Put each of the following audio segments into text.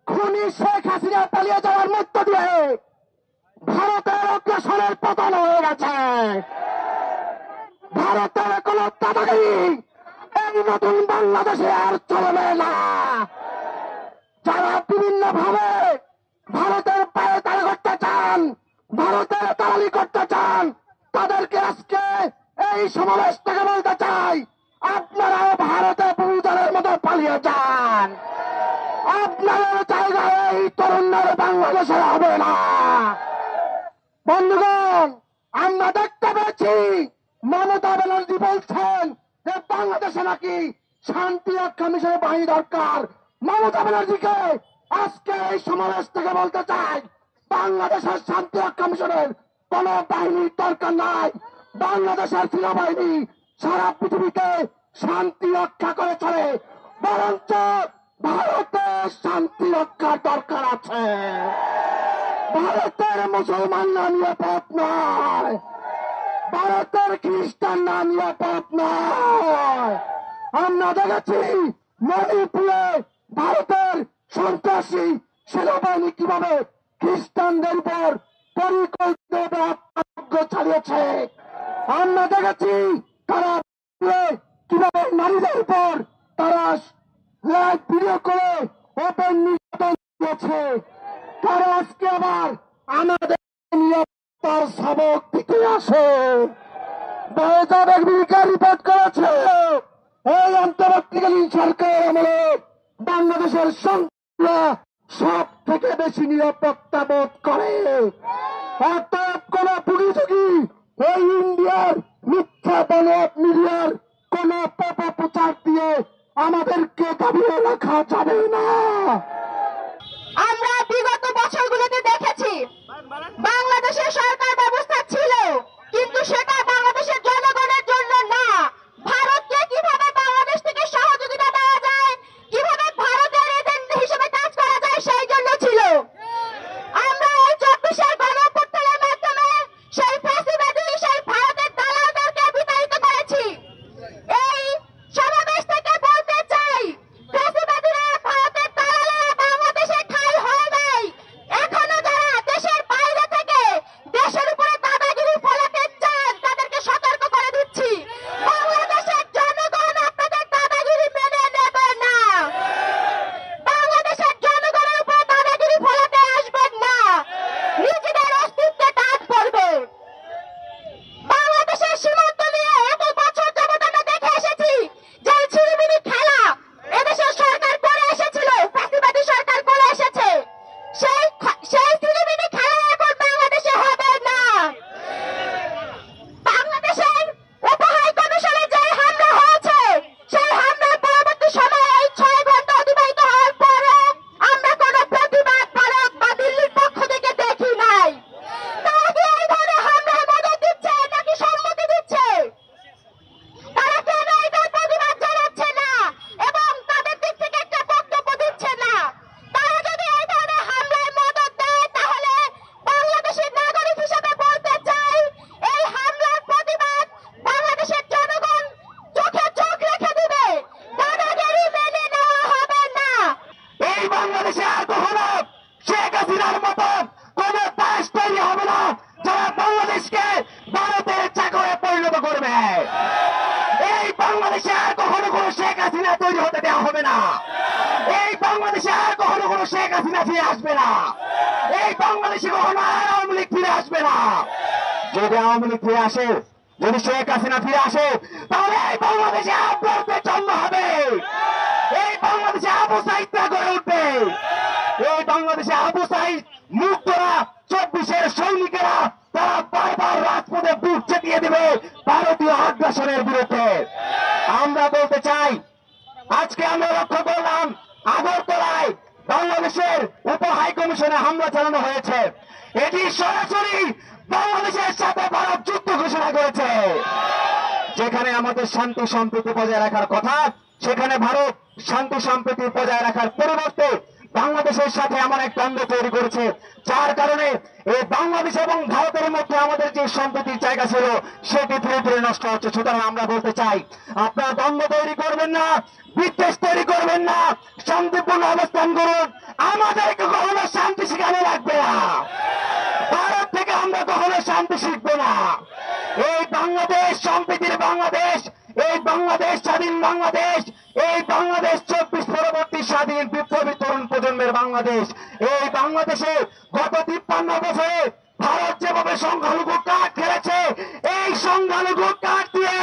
খুনি শেখ হাসিনা পালিয়ে যাওয়ার মধ্য দিয়ে ভারতের অগ্রাসনের পতন হয়ে গেছে। ভারতের কোন দাদাগিরি এই নতুন বাংলাদেশে আর চলবে না। যারা বিভিন্ন ভাবে ভারতের পায়ে তাড়া করতে চান, ভারতের দালালি করতে চান, তাদেরকে আজকে এই সমাবেশ থেকে বলতে চাই, আপনারাও ভারতে বুলডোজারের মতো পালিয়ে যান। আপনাদের জায়গায় এই তরুণদের বাংলাদেশে হবে না। বন্ধুগণ, আমরা দেখতে পেয়েছি মমতা ব্যানার্জি বলছেন যে বাংলাদেশে নাকি শান্তি রক্ষা মিশনের বাহিনী দরকার। মমতা ব্যানার্জিকে আজকে এই সমাবেশ থেকে বলতে চাই, বাংলাদেশের শান্তি রক্ষা মিশনের কোন বাহিনীর দরকার নাই। বাংলাদেশের সেনাবাহিনী সারা পৃথিবীতে শান্তি রক্ষা করে চলে, বরঞ্চ ভারতের শান্তি রক্ষার দরকার আছে। ভারতের মুসলমানরা নিরাপদ নয়, ভারতের খ্রিস্টানরা নিরাপদ নয়। আমরা দেখেছি মণিপুরে ভারতের সন্ত্রাসী সেনাবাহিনী কিভাবে খ্রিস্টানদের উপর পরিকল্পিত চালিয়েছে। আমরা দেখেছি তারা কিভাবে নারীদের উপর তারা লাইভ ভিডিও করে ওপেন নির্যাতন দিয়েছে। তারা আজকে আবার আমাদের নিরাপত্তার সবক দিতে আসে। রিপোর্ট করেছে এই অন্তর্বর্তীকালীন সরকারের আমলে বাংলাদেশের সন্তানরা সব থেকে বেশি নিরাপত্তা বোধ করে। অর্থাৎ কোন পুলিশি এই ইন্ডিয়ার মিথ্যা বলদ মিডিয়ার কোন প্রচার দিয়ে আমাদেরকে দাবিয়ে রাখা যাবে না। আমরা বিগত বছরগুলোতে দেখেছি বাংলাদেশের সরকার ব্যবস্থা ছিল, কিন্তু সেটা বাংলাদেশের জনগণের জন্য না। ভারতকে কিভাবে বাংলাদেশ থেকে সহযোগিতা দেওয়া যায়, কিভাবে ভারতের এজেন্ট হিসেবে কাজ করা যায়, সেই জন্য ছিল। আমরা এই 24-এর গণঅভ্যুত্থানের মাধ্যমে সেই ফ্যাসিবাদী সেই ভারতের দালালদেরকে বিতাড়িত করেছি। এই সমাবেশ থেকে বলতে চাই, ফ্যাসিবাদীরা ভারতের দালালেরা বাংলাদেশে ঠাঁই হয় নাই। এখনো যারা দেশের বাইরে থেকে দেশের উপরে দাদাগিরি ফলাতে চান, তাদেরকে সতর্ক করে দিচ্ছি, বাংলাদেশের জনগণ আপনাদের দাদাগিরি মেনে নেবে না। বাংলাদেশের জনগণের উপর দাদাগিরি ফলাতে আসবেন না, নিজেদের অস্তিত্বে টান পড়বে। বাংলাদেশের সীমান্ত নিয়ে এত বছর যাবত আমরা দেখে এসেছি যে ছিনিমিনি খেলা এদেশের সরকার করে এসেছিল, ফ্যাসিবাদী সরকার করে এসেছে। সেই ছিনিমিনি খেলা এখন বাংলাদেশে হবে না। বাংলাদেশের উপহাই কমিশনে যে হামলা হয়েছে, সেই হামলার পরবর্তী সময়ে এই 6 ঘন্টা অতিবাহিত হওয়ার পরও আমরা কোনো প্রতিবাদ ভারত বা দিল্লির পক্ষ থেকে দেখি নাই। তারা কি এই ধরনের হামলার মদত দিচ্ছে নাকি সম্মতি দিচ্ছে? তারা কেন এটার প্রতিবাদ জানাচ্ছে না এবং তাদের দিক থেকে একটা বক্তব্য দিচ্ছে না? তারা যদি এই ধরনের হামলায় মদত দেয়, তাহলে বাংলাদেশের নাগরিক হিসেবে বলতে চাই, এই হামলার প্রতিবাদ বাংলাদেশের জনগণ চোখে চোখ রেখে দিবে। দাদাগিরি মেনে নেওয়া হবে না। এই বাংলাদেশে আর কখনো শেখ হাসিনার মতো কোন দেশ তৈরি হবে না যারা বাংলাদেশকে ভারতের চাকরে পরিণত করবে। এই বাংলাদেশে আর কখনো কোন শেখ হাসিনা তৈরি হতে দেওয়া হবে না। এই বাংলাদেশে আর কখনো কোন শেখ হাসিনা ফিরে আসবে না। এই বাংলাদেশে কখনো আর আওয়ামী লীগ ফিরে আসবে না। যদি আওয়ামী লীগ ফিরে আসে, যদি শেখ হাসিনা ফিরে আসে, তাহলে এই বাংলাদেশে আপনাদের জন্ম হবে। এই বাংলাদেশে আবু সাইদরা গড়ে উঠবে। এই বাংলাদেশে আবু সাইদ মুক্তরা 24-এর সৈনিকেরা তারা বারবার রাজপথে বুক চেতিয়ে দেবে ভারতীয় আগ্রাসনের বিরুদ্ধে। আমরা বলতে চাই, আজকে আমরা লক্ষ্য করলাম আগরতলায় বাংলাদেশের উপ হাই কমিশনে হামলা চালানো হয়েছে। এটি সরাসরি বাংলাদেশের সাথে ভারত যুদ্ধ ঘোষণা করেছে। যেখানে আমাদের শান্তি সম্প্রীতি বজায় রাখার কথা, সেখানে ভারত শান্তি সম্প্রীতি বজায় রাখার পরিবর্তে বাংলাদেশের সাথে এমন এক দ্বন্দ্ব তৈরি করেছে, যার কারণে এই বাংলাদেশ এবং ভারতের মধ্যে আমাদের যে সম্প্রীতির জায়গা ছিল সেটি ধীরে ধীরে নষ্ট হচ্ছে। সুতরাং আমরা বলতে চাই, আপনারা দ্বন্দ্ব তৈরি করবেন না, বিদ্বেষ তৈরি করবেন না, শান্তিপূর্ণ অবস্থান করুন। আমাদেরকে কখনো শান্তি শিখানো লাগবে না। ভারত থেকে আমরা কখনো শান্তি শিখবো না। এই বাংলাদেশ সম্প্রীতির বাংলাদেশ, এই বাংলাদেশ স্বাধীন বাংলাদেশ, এই বাংলাদেশ 24 পরবর্তী স্বাধীন বিপ্লবী তরুণ প্রজন্মের বাংলাদেশ। এই বাংলাদেশে গত 53 বছরে ভারত যেভাবে সংখ্যালঘু কার্ড খেলেছে, এই সংখ্যালঘু কার্ড দিয়ে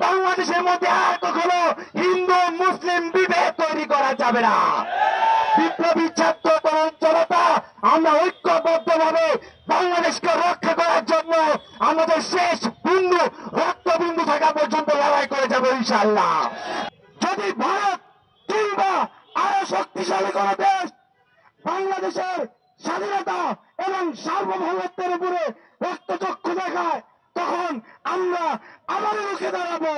বাংলাদেশের মধ্যে আর কখনো হিন্দু মুসলিম বিভেদ তৈরি করা যাবে না। বিপ্লবী ছাত্র তরুণ জনতা আমরা ঐক্যবদ্ধভাবে বাংলাদেশকে রক্ষা করার জন্য আমাদের শেষ বিন্দু রক্তবিন্দু থাকা পর্যন্ত লড়াই করে যাবো ইনশাআল্লাহ। যদি ভারত কিংবা আরো শক্তিশালী কোন দেশ বাংলাদেশের স্বাধীনতা এবং সার্বভৌমত্বের উপরে রক্তচক্ষু দেখায়, তখন আমরা আবারও রুখে দাঁড়াবো।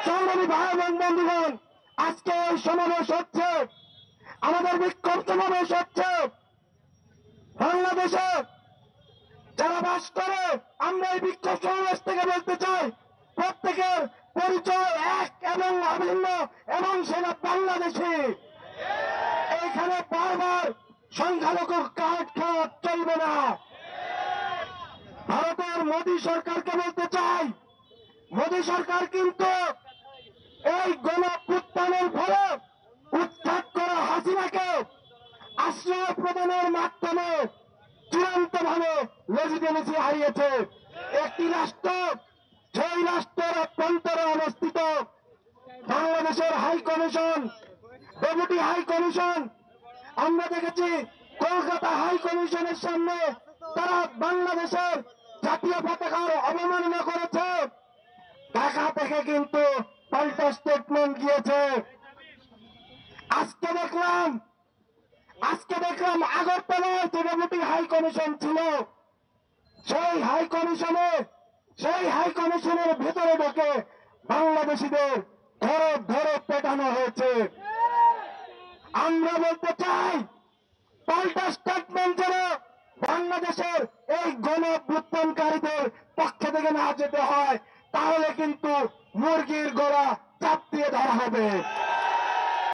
সংগ্রামী ভাই বোন বন্ধুগণ, আজকে এই সমাবেশ হচ্ছে, আমাদের বিক্ষোভ সমাবেশ হচ্ছে। বাংলাদেশে যারা বাস করে, আমরা এই বিক্ষোভ সমাবেশ থেকে বলতে চাই, প্রত্যেকের পরিচয় এক এবং অভিন্ন, এবং সেটা বাংলাদেশি। এইখানে বারবার সংখ্যালঘু কার্ড খাওয়া চলবে না। ভারতের মোদী সরকারকে বলতে চাই, মোদী সরকার কিন্তু এই গণঅভ্যুত্থানের ফলে উৎখাত করা হাসিনাকে আশ্রয় প্রদানের মাধ্যমে চূড়ান্তভাবে লেজিটিমেসি হারিয়েছে। একটি রাষ্ট্র, সেই রাষ্ট্রের অভ্যন্তরে অবস্থিত বাংলাদেশের high commission, deputy high commission, আমরা দেখেছি কলকাতা হাই কমিশনের সামনে তারা বাংলাদেশের জাতীয় পতাকার অবমাননা করেছে। ঢাকা থেকে কিন্তু পাল্টা স্টেটমেন্ট গিয়েছে। আজকে দেখলাম আগরতলায় যে ডেপুটি হাই কমিশন ছিল, সেই হাই কমিশনের ভেতরে ঢোকে বাংলাদেশিদের ধরে ধরে পেটানো হয়েছে। আমরা বলতে চাই, পাল্টা স্টেটমেন্ট যেন বাংলাদেশের এই গণঅভ্যুত্থানকারীদের পক্ষ থেকে না যেতে হয়, তাহলে কিন্তু মুরগির গলা চাপ দিয়ে ধরা হবে।